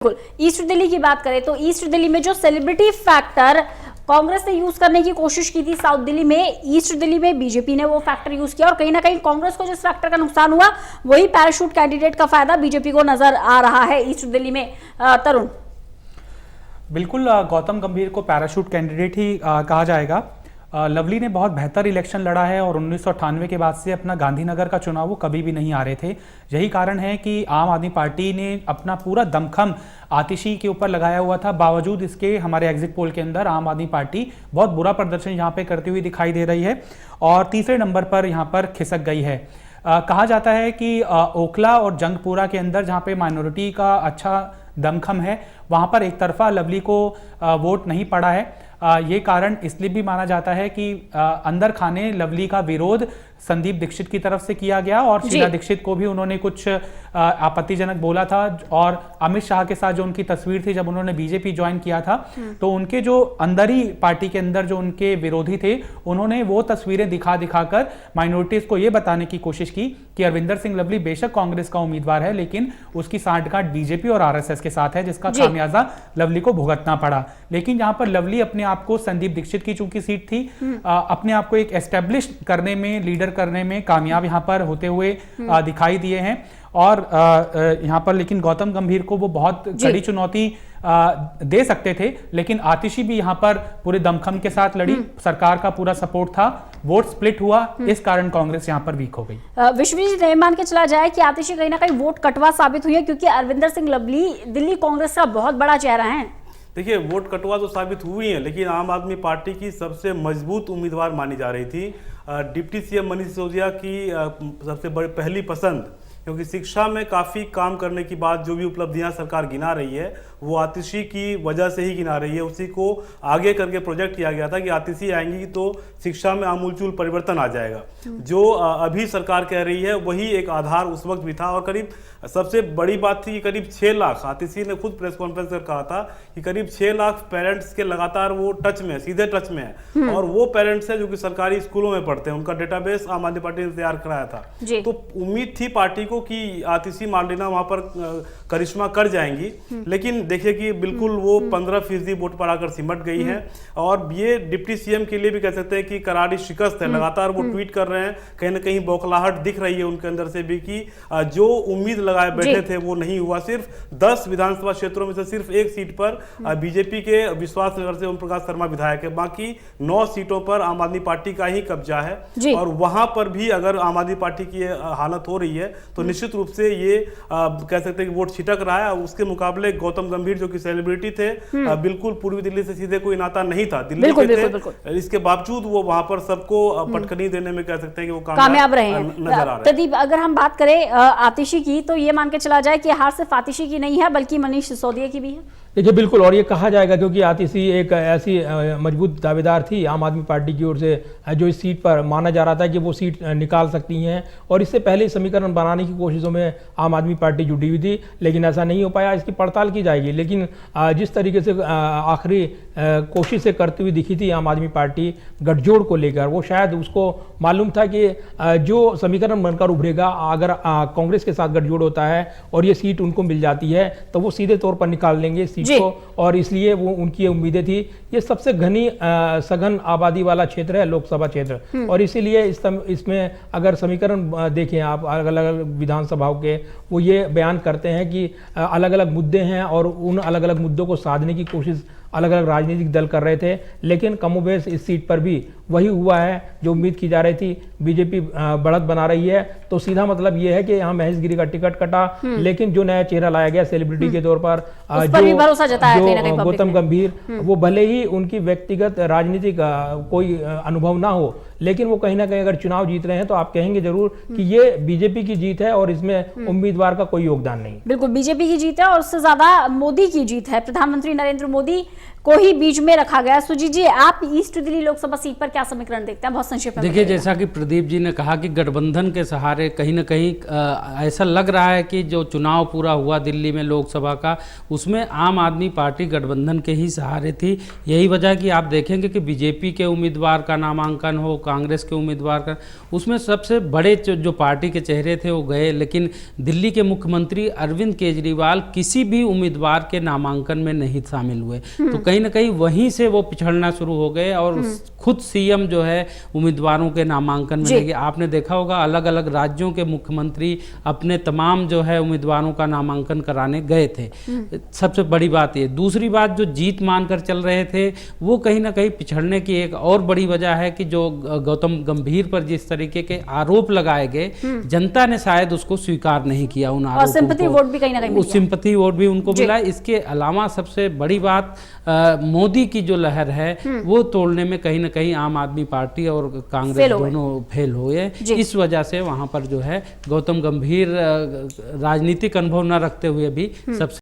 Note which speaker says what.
Speaker 1: बिल्कुल। ईस्ट दिल्ली की बात करें तो ईस्ट दिल्ली में जो सेलिब्रिटी फैक्टर कांग्रेस ने यूज करने की कोशिश की थी साउथ दिल्ली में, ईस्ट दिल्ली में बीजेपी ने वो फैक्टर यूज किया और कहीं ना कहीं कांग्रेस को जिस फैक्टर का नुकसान हुआ वही पैराशूट कैंडिडेट का फायदा बीजेपी को नजर आ रहा है ईस्ट दिल्ली में। तरुण,
Speaker 2: बिल्कुल गौतम गंभीर को पैराशूट कैंडिडेट ही कहा जाएगा। लवली ने बहुत बेहतर इलेक्शन लड़ा है और 1998 के बाद से अपना गांधीनगर का चुनाव वो कभी भी नहीं हारे थे। यही कारण है कि आम आदमी पार्टी ने अपना पूरा दमखम आतिशी के ऊपर लगाया हुआ था। बावजूद इसके हमारे एग्जिट पोल के अंदर आम आदमी पार्टी बहुत बुरा प्रदर्शन यहाँ पे करती हुई दिखाई दे रही है और तीसरे नंबर पर यहाँ पर खिसक गई है। कहा जाता है कि ओखला और जंगपुरा के अंदर जहाँ पे माइनॉरिटी का अच्छा दमखम है वहाँ पर एक तरफा लवली को वोट नहीं पड़ा है। ये कारण इसलिए भी माना जाता है कि अंदर खाने लवली का विरोध संदीप दीक्षित की तरफ से किया गया और शीला दीक्षित को भी उन्होंने कुछ आपत्तिजनक बोला था और अमित शाह के साथ जो उनकी तस्वीर थी जब उन्होंने बीजेपी ज्वाइन किया था तो उनके जो अंदर ही पार्टी के अंदर जो उनके विरोधी थे उन्होंने वो तस्वीरें दिखा दिखाकर माइनॉरिटीज को ये बताने की कोशिश की कि अरविंदर सिंह लवली बेशक कांग्रेस का उम्मीदवार है लेकिन उसकी सांठगांठ बीजेपी और आरएसएस के साथ है जिसका खामियाजा लवली को भुगतना पड़ा। लेकिन यहाँ पर लवली अपने आप को संदीप दीक्षित की चूंकि सीट थी अपने आप को एक एस्टेब्लिश करने में लीडर करने में कामयाब यहाँ पर होते हुए दिखाई दिए हैं और यहाँ पर लेकिन गौतम गंभीर को वो बहुत कड़ी चुनौती दे सकते थे लेकिन आतिशी भी यहाँ पर पूरे दमखम के साथ लड़ी। सरकार का पूरा सपोर्ट था, वोट स्प्लिट हुआ, इस कारण कांग्रेस यहाँ पर वीक हो गई।
Speaker 1: विश्वजीत ने मान के चला जाए कि आतिशी कहीं ना कहीं वोट कटवा साबित हुई है क्योंकि अरविंदर सिंह लवली दिल्ली कांग्रेस का बहुत बड़ा चेहरा है।
Speaker 3: देखिए वोट कटवा तो साबित हुई है लेकिन आम आदमी पार्टी की सबसे मजबूत उम्मीदवार मानी जा रही थी। डिप्टी सीएम मनीष सिसोदिया की सबसे बड़ी पहली पसंद, क्योंकि शिक्षा में काफ़ी काम करने की बात जो भी उपलब्धियां सरकार गिना रही है वो आतिशी की वजह से ही गिना रही है। उसी को आगे करके प्रोजेक्ट किया गया था कि आतिशी आएंगी तो शिक्षा में आमूलचूल परिवर्तन आ जाएगा। जो अभी सरकार कह रही है वही एक आधार उस वक्त भी था और करीब सबसे बड़ी बात थी कि करीब 6 लाख, आतिशी ने खुद प्रेस कॉन्फ्रेंस कर कहा था कि करीब 6 लाख पेरेंट्स के लगातार वो टच में है, सीधे टच में है और वो पेरेंट्स है जो कि सरकारी स्कूलों में पढ़ते हैं, उनका डेटाबेस आम आदनी पार्टी ने तैयार कराया था। तो उम्मीद थी पार्टी को कि आतिशी मार्लिना वहां पर करिश्मा कर जाएंगी लेकिन देखिए कि बिल्कुल वो 15% वोट पर आकर सिमट गई है और ये डिप्टी सीएम के लिए भी कह सकते हैं कि करारी शिकस्त है। लगातार वो ट्वीट कर रहे हैं, कहीं ना कहीं बौखलाहट दिख रही है उनके अंदर से भी कि जो उम्मीद लगाए बैठे थे वो नहीं हुआ। सिर्फ 10 विधानसभा क्षेत्रों में से सिर्फ एक सीट पर बीजेपी के विश्वास नगर से ओम प्रकाश शर्मा विधायक है, बाकी 9 सीटों पर आम आदमी पार्टी का ही कब्जा है और वहां पर भी अगर आम आदमी पार्टी की हालत हो रही है तो निश्चित रूप से ये कह सकते हैं कि वोट छिटक रहा है। उसके मुकाबले गौतम गंभीर जो कि सेलिब्रिटी थे, बिल्कुल पूर्वी दिल्ली से सीधे कोई नाता नहीं था, दिल्ली के थे, इसके बावजूद वो वहां पर सबको पटकनी देने में कह सकते हैं कि वो कामयाब रहे नजर आ रहे हैं।
Speaker 1: प्रदीप, अगर हम बात करें आतिशी की तो ये मान के चला जाए कि हार सिर्फ आतिशी की नहीं है बल्कि मनीष सिसोदिया की भी है।
Speaker 4: देखिए बिल्कुल, और ये कहा जाएगा क्योंकि आतिशी एक ऐसी मजबूत दावेदार थी आम आदमी पार्टी की ओर से जो इस सीट पर माना जा रहा था कि वो सीट निकाल सकती हैं और इससे पहले समीकरण बनाने की कोशिशों में आम आदमी पार्टी जुटी हुई थी लेकिन ऐसा नहीं हो पाया। इसकी पड़ताल की जाएगी लेकिन जिस तरीके से आखिरी कोशिश से करती हुई दिखी थी आम आदमी पार्टी गठजोड़ को लेकर, वो शायद उसको मालूम था कि जो समीकरण बनकर उभरेगा अगर कांग्रेस के साथ गठजोड़ होता है और ये सीट उनको मिल जाती है तो वो सीधे तौर पर निकाल लेंगे सीट को और इसलिए वो उनकी उम्मीदें थी। ये सबसे घनी सघन आबादी वाला क्षेत्र है लोकसभा क्षेत्र और इसीलिए इसमें अगर समीकरण देखें आप अलग अलग विधानसभाओं के, वो ये बयान करते हैं कि अलग अलग मुद्दे हैं और उन अलग अलग मुद्दों को साधने की कोशिश अलग अलग राजनीतिक दल कर रहे थे लेकिन कमोबेश इस सीट पर भी वही हुआ है जो उम्मीद की जा रही थी। बीजेपी बढ़त बना रही है तो सीधा मतलब ये है कि यहाँ महेश गिरी का टिकट कटा लेकिन जो नया चेहरा लाया गया सेलिब्रिटी के तौर पर जो गौतम गंभीर, वो भले ही उनकी व्यक्तिगत राजनीतिक कोई अनुभव ना हो लेकिन वो कहीं ना कहीं अगर चुनाव जीत रहे हैं तो आप कहेंगे जरूर कि ये बीजेपी की जीत है और इसमें उम्मीदवार का कोई योगदान नहीं।
Speaker 1: बिल्कुल बीजेपी की जीत है और उससे ज्यादा मोदी की जीत है। प्रधानमंत्री नरेंद्र मोदी को ही बीच में रखा गया। सुजीत जी, आप ईस्ट दिल्ली लोकसभा सीट पर क्या समीकरण देखते हैं? बहुत संक्षेप में
Speaker 5: देखिए,
Speaker 1: बताइए।
Speaker 5: जैसा कि प्रदीप जी ने कहा कि गठबंधन के सहारे कहीं ना कहीं ऐसा लग रहा है कि जो चुनाव पूरा हुआ दिल्ली में लोकसभा का, उसमें आम आदमी पार्टी गठबंधन के ही सहारे थी। यही वजह कि आप देखेंगे कि बीजेपी के उम्मीदवार का नामांकन हो, कांग्रेस के उम्मीदवार का, उसमें सबसे बड़े जो पार्टी के चेहरे थे वो गए, लेकिन दिल्ली के मुख्यमंत्री अरविंद केजरीवाल किसी भी उम्मीदवार के नामांकन में नहीं शामिल हुए। तो कहीं ना कहीं वहीं से वो पिछड़ना शुरू हो गए और खुद सीएम जो है उम्मीदवारों के नामांकन में लगे। आपने देखा होगा अलग अलग राज्यों के मुख्यमंत्री अपने तमाम जो है उम्मीदवारों का नामांकन कराने गए थे। सबसे बड़ी बात ये। दूसरी बात, जो जीत मानकर चल रहे थे वो कहीं ना कहीं पिछड़ने की एक और बड़ी वजह है कि जो गौतम गंभीर पर जिस तरीके के आरोप लगाए गए, जनता ने शायद उसको स्वीकार नहीं किया उन आरोपों को।
Speaker 1: सिंपैथी वोट भी कहीं ना कहीं
Speaker 5: सिंपैथी वोट भी उनको मिला। इसके अलावा सबसे बड़ी बात, मोदी की जो लहर है वो तोड़ने में कहीं ना कहीं आम आदमी पार्टी और कांग्रेस दोनों फेल हुए। इस वजह से वहां पर जो है गौतम गंभीर राजनीतिक अनुभव न रखते हुए भी सबसे